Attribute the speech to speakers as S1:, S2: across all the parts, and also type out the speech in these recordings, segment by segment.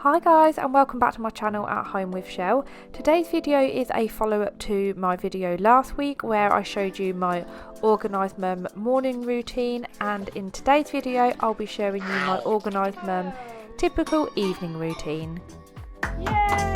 S1: Hi guys, and welcome back to my channel At Home with Shell. Today's video is a follow-up to my video last week where I showed you my Organised Mum morning routine, and in today's video I'll be showing you my Organised Mum typical evening routine. Yay!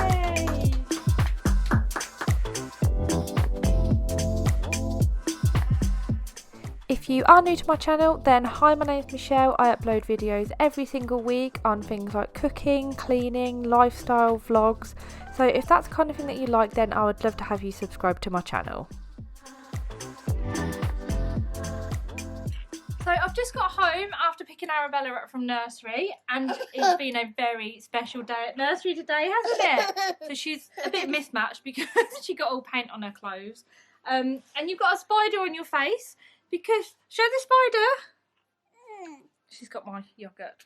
S1: If you are new to my channel, then hi, my name's Michelle. I upload videos every single week on things like cooking, cleaning, lifestyle, vlogs. So if that's the kind of thing that you like, then I would love to have you subscribe to my channel. So I've just got home after picking Arabella up from nursery, and it's been a very special day at nursery today, hasn't it? So she's a bit mismatched because she got all paint on her clothes. And you've got a spider on your face. Because, show the spider. She's got my yogurt.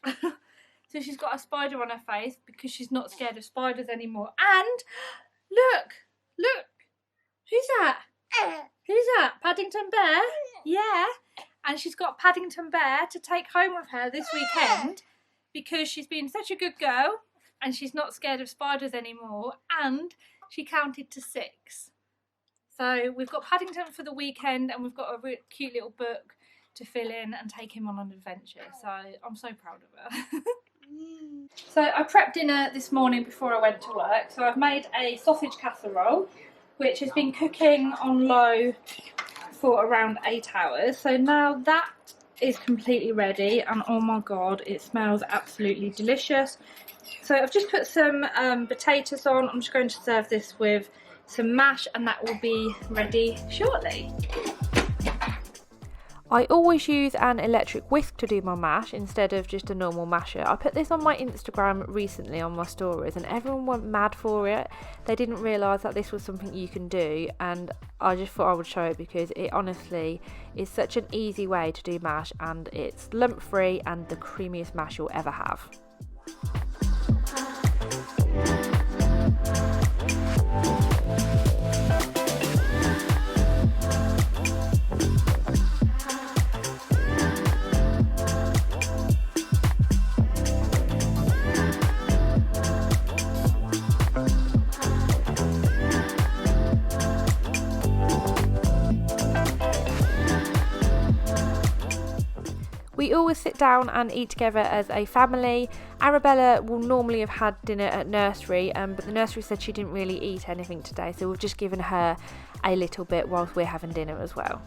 S1: So she's got a spider on her face because she's not scared of spiders anymore. And, look. Who's that? Who's that? Paddington Bear? Yeah. And she's got Paddington Bear to take home with her this weekend because she's been such a good girl and she's not scared of spiders anymore. And she counted to 6. So we've got Paddington for the weekend, and we've got a really cute little book to fill in and take him on an adventure. So I'm so proud of her. So I prepped dinner this morning before I went to work. So I've made a sausage casserole, which has been cooking on low for around 8 hours. So now that is completely ready, and oh my god, it smells absolutely delicious. So I've just put some potatoes on. I'm just going to serve this with some mash, and that will be ready shortly. I always use an electric whisk to do my mash instead of just a normal masher. I put this on my Instagram recently on my stories, and everyone went mad for it. They didn't realise that this was something you can do, and I just thought I would show it because it honestly is such an easy way to do mash, and it's lump free and the creamiest mash you'll ever have. We always sit down and eat together as a family. Arabella will normally have had dinner at nursery, but the nursery said she didn't really eat anything today, so we've just given her a little bit whilst we're having dinner as well.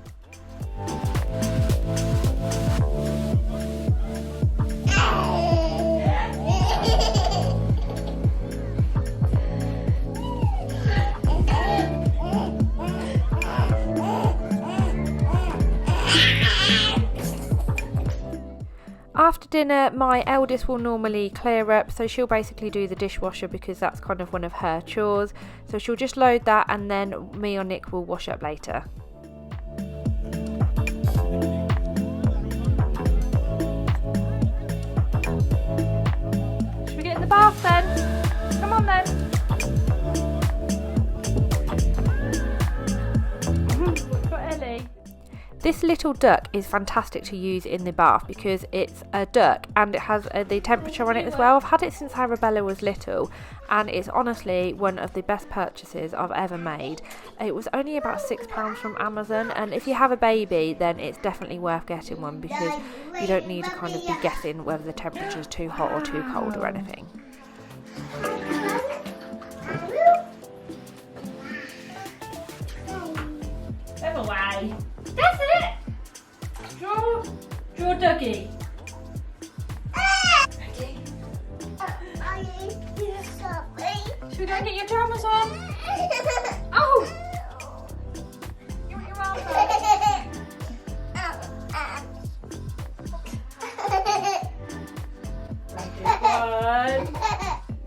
S1: After dinner, my eldest will normally clear up, so she'll basically do the dishwasher because that's kind of one of her chores. So she'll just load that, and then me or Nick will wash up later. Should we get in the bath then? Come on then. Got Ellie. This little duck is fantastic to use in the bath because it's a duck and it has the temperature on it as well. I've had it since Arabella was little, and it's honestly one of the best purchases I've ever made. It was only about £6 from Amazon, and if you have a baby then it's definitely worth getting one because you don't need to kind of be guessing whether the temperature is too hot or too cold or anything. Go away. That's it! Draw Dougie. Ready? Should we go and get your pyjamas on? Oh! You want your arms on? 1,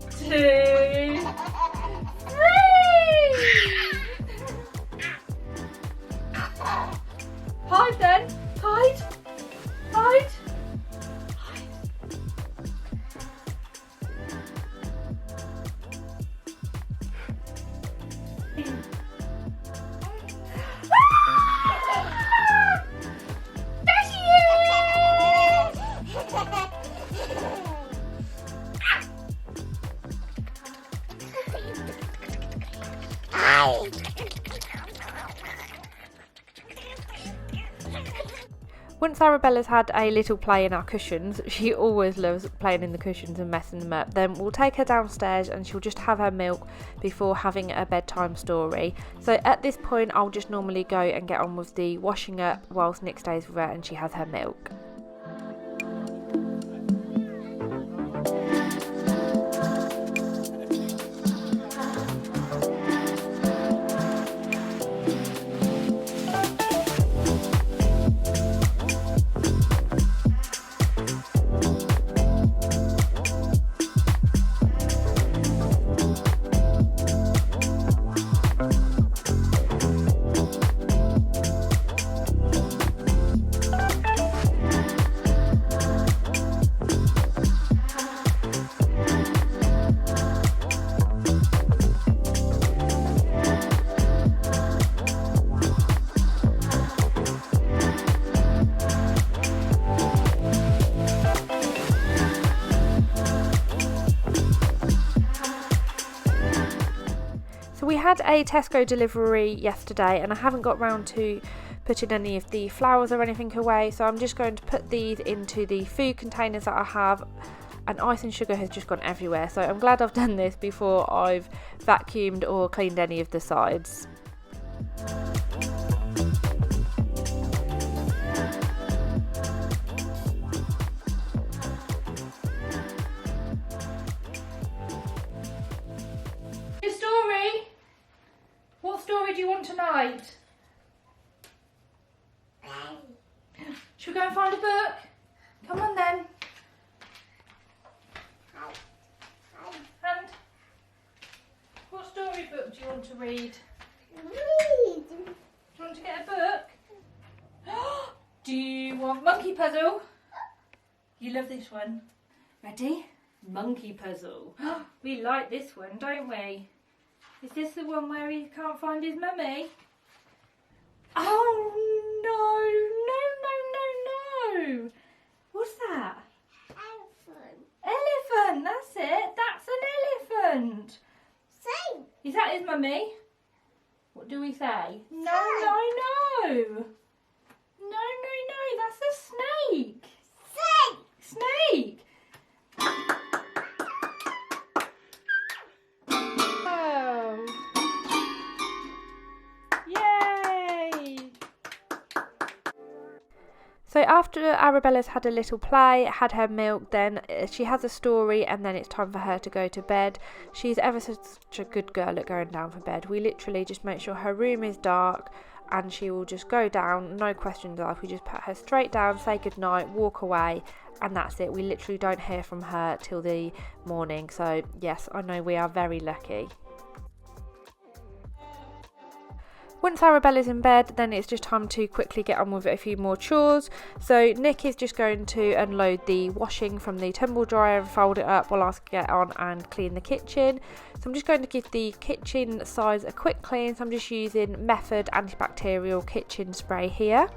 S1: 2, 3! Hide then! Hide! Hide! There she is! Once Arabella's had a little play in our cushions, she always loves playing in the cushions and messing them up, then we'll take her downstairs and she'll just have her milk before having a bedtime story. So at this point I'll just normally go and get on with the washing up whilst Nick stays with her and she has her milk. So we had a Tesco delivery yesterday and I haven't got round to putting any of the flowers or anything away, so I'm just going to put these into the food containers that I have, and icing sugar has just gone everywhere, so I'm glad I've done this before I've vacuumed or cleaned any of the sides. Your story? What story do you want tonight? Should we go and find a book? Come on then. And what storybook do you want to read? Do you want to get a book? Do you want Monkey Puzzle? You love this one. Ready? Monkey Puzzle. We like this one, don't we? Is this the one where he can't find his mummy? Oh no. What's that? Elephant, that's it. That's an elephant.
S2: Say.
S1: Is that his mummy? What do we say? No. That's a snake. Snake. Oh. Yay. So after Arabella's had a little play, had her milk, then she has a story and then it's time for her to go to bed. She's ever such a good girl at going down for bed. We literally just make sure her room is dark and she will just go down, no questions asked. We just put her straight down, say goodnight, walk away, and that's it. We literally don't hear from her till the morning. So yes, I know we are very lucky. Once Arabella's in bed, then it's just time to quickly get on with a few more chores. So Nick is just going to unload the washing from the tumble dryer and fold it up while I get on and clean the kitchen. So I'm just going to give the kitchen sides a quick clean. So I'm just using Method antibacterial kitchen spray here.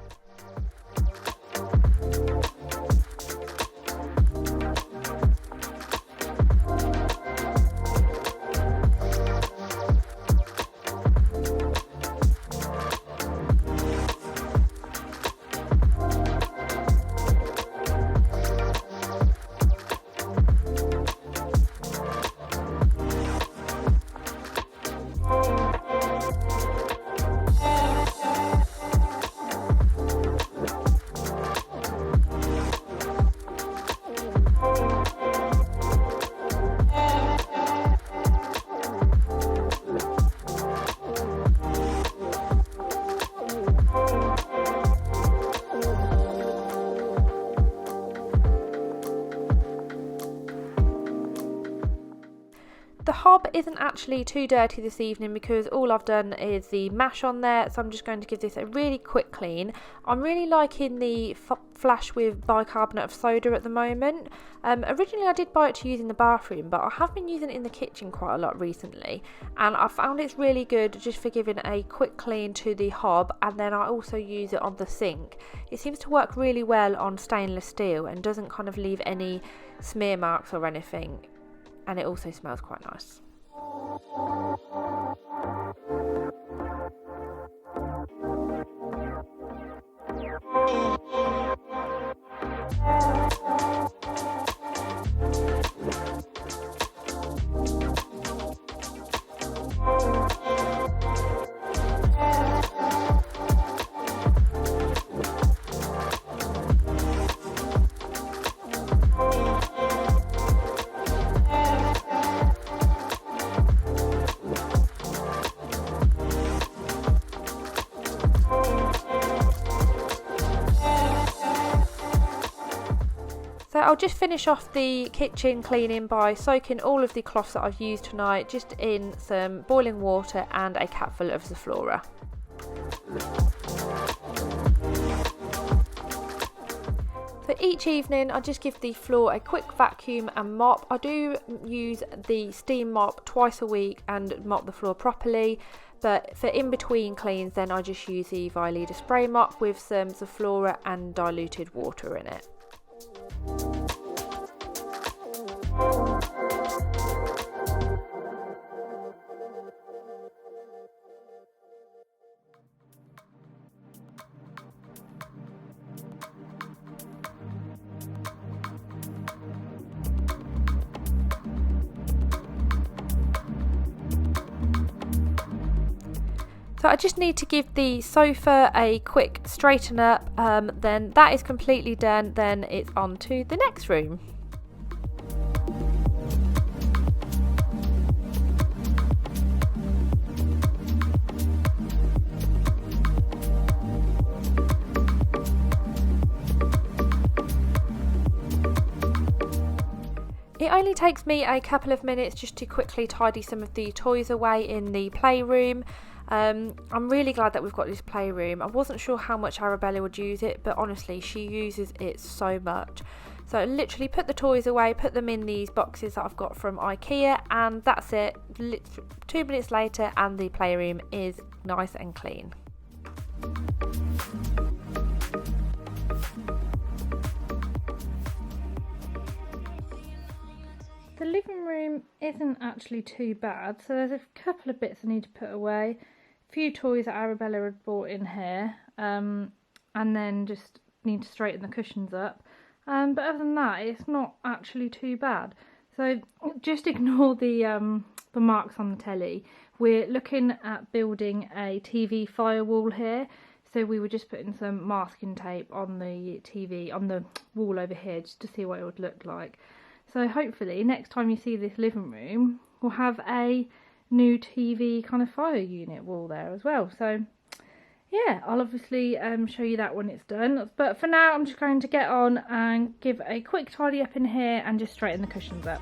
S1: The hob isn't actually too dirty this evening because all I've done is the mash on there, so I'm just going to give this a really quick clean. I'm really liking the flash with bicarbonate of soda at the moment. Originally I did buy it to use in the bathroom, but I have been using it in the kitchen quite a lot recently, and I found it's really good just for giving a quick clean to the hob, and then I also use it on the sink. It seems to work really well on stainless steel and doesn't kind of leave any smear marks or anything. And it also smells quite nice.
S2: I'll just finish off the kitchen cleaning by soaking all of the cloths that I've used tonight just in some boiling water and a capful of Zaflora. For each evening, I just give the floor a quick vacuum and mop. I do use the steam mop twice a week and mop the floor properly, but for in between cleans then I just use the Violida spray mop with some Zaflora and diluted water in it. So I just need to give the sofa a quick straighten up, then that is completely done, then it's on to the next room. It only takes me a couple of minutes just to quickly tidy some of the toys away in the playroom. I'm really glad that we've got this playroom. I wasn't sure how much Arabella would use it, but honestly she uses it so much. So I literally put the toys away, put them in these boxes that I've got from IKEA, and that's it. 2 minutes later and the playroom is nice and clean.
S1: The living room isn't actually too bad, so there's a couple of bits I need to put away. A few toys that Arabella had brought in here, and then just need to straighten the cushions up. But other than that, it's not actually too bad. So just ignore the marks on the telly. We're looking at building a TV firewall here. So we were just putting some masking tape on the TV, on the wall over here, just to see what it would look like. So hopefully next time you see this living room, we'll have a new TV kind of fire unit wall there as well. So yeah, I'll obviously show you that when it's done. But for now, I'm just going to get on and give a quick tidy up in here and just straighten the cushions up.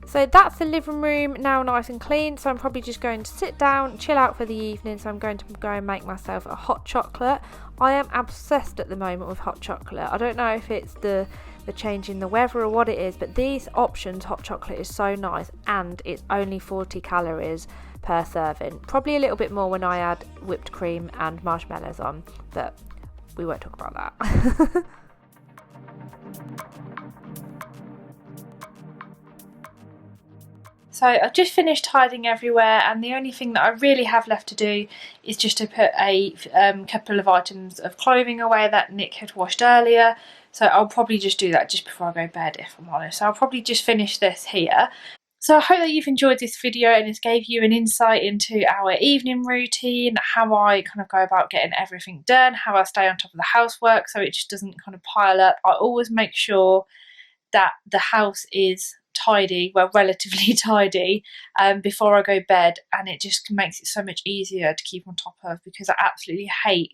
S2: So that's the living room now nice and clean, so I'm probably just going to sit down, chill out for the evening. So I'm going to go and make myself a hot chocolate. I am obsessed at the moment with hot chocolate. I don't know if it's the change in the weather or what it is, but these options hot chocolate is so nice, and it's only 40 calories per serving. Probably a little bit more when I add whipped cream and marshmallows on, but we won't talk about that.
S1: So I've just finished tidying everywhere, and the only thing that I really have left to do is just to put a couple of items of clothing away that Nick had washed earlier. So I'll probably just do that just before I go to bed, if I'm honest. So I'll probably just finish this here. So I hope that you've enjoyed this video and it's gave you an insight into our evening routine, how I kind of go about getting everything done, how I stay on top of the housework so it just doesn't kind of pile up. I always make sure that the house is tidy, well, relatively tidy, before I go to bed, and it just makes it so much easier to keep on top of, because I absolutely hate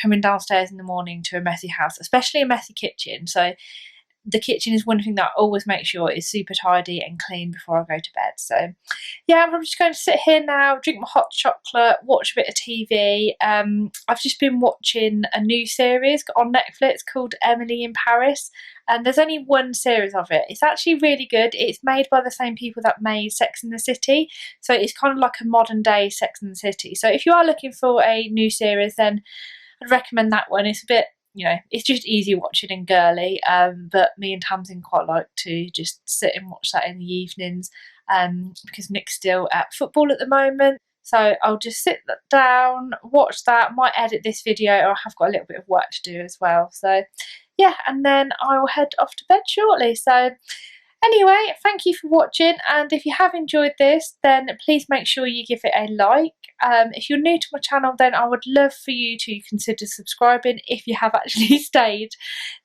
S1: coming downstairs in the morning to a messy house, especially a messy kitchen. So the kitchen is one thing that I always make sure is super tidy and clean before I go to bed. So yeah, I'm just going to sit here now, drink my hot chocolate, watch a bit of TV. I've just been watching a new series on Netflix called Emily in Paris, and there's only one series of it. It's actually really good. It's made by the same people that made Sex and the City, so it's kind of like a modern day Sex and the City. So if you are looking for a new series, then I'd recommend that one. It's a bit, you know, it's just easy watching and girly, but me and Tamsin quite like to just sit and watch that in the evenings, because Nick's still at football at the moment. So I'll just sit down, watch that, might edit this video, or I have got a little bit of work to do as well. So yeah, and then I will head off to bed shortly. So anyway, thank you for watching, and if you have enjoyed this, then please make sure you give it a like. If you're new to my channel, then I would love for you to consider subscribing if you have actually stayed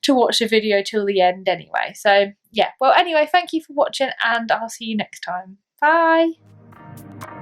S1: to watch the video till the end anyway. So yeah, well anyway, thank you for watching, and I'll see you next time. Bye!